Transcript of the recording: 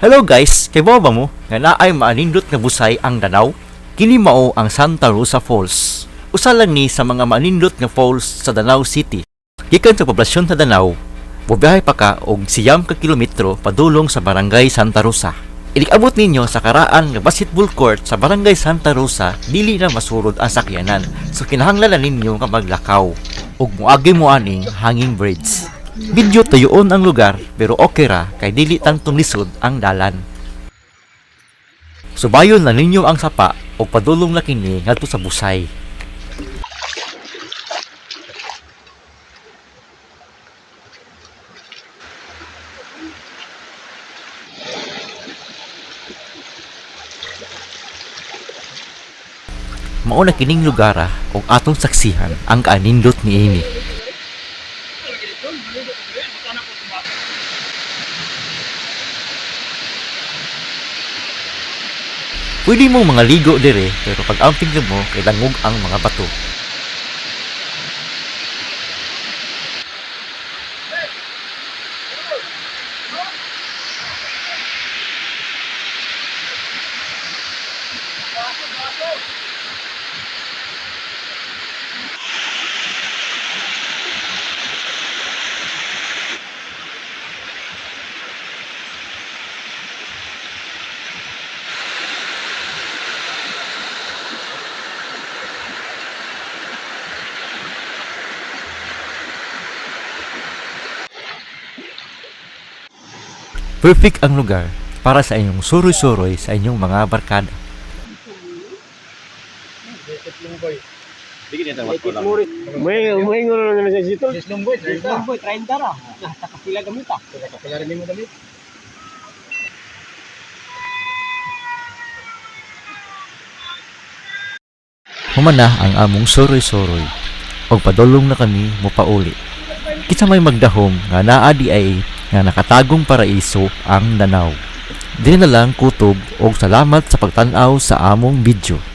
Hello guys, kay ba mo nga naay maanindot nga busay ang Danau? Kini mao ang Santa Rosa Falls. Usa lang ni sa mga maanindot nga falls sa Danau City. Gikan sa poblasyon sa Danau, bubiyahe pa ka og siyam ka kilometro padulong sa Barangay Santa Rosa. Ilikabot ninyo sa karaan nga basketball court sa Barangay Santa Rosa, dili na masurod ang sakyanan. So kinahanglan ninyo nga maglakaw ug moagi mo aning hanging bridge. Video tuyoon ang lugar pero okay ra kay dili tantong lisod ang dalan. Subayon na ninyo ang sapa o padulong na kini ngadto sa busay. Mao na kining lugar ug atong saksihan ang kaanindot niini. Pwede mong mga ligo dire pero pag amping mo kay dangog ang mga bato. Perfect ang lugar para sa inyong suroy-suroy sa inyong mga barkada. May ngulo na sa dito. Lumboy, 30 ra. Nakapila gamit ah. Nakapila rin mo gamit. Humana ang among suroy-suroy og padulong na kami mopauli. Kita may magdahom nga naa di ay nga nakatagong paraiso ang Danau. Di na lang kutob og salamat sa pagtan-aw sa among video.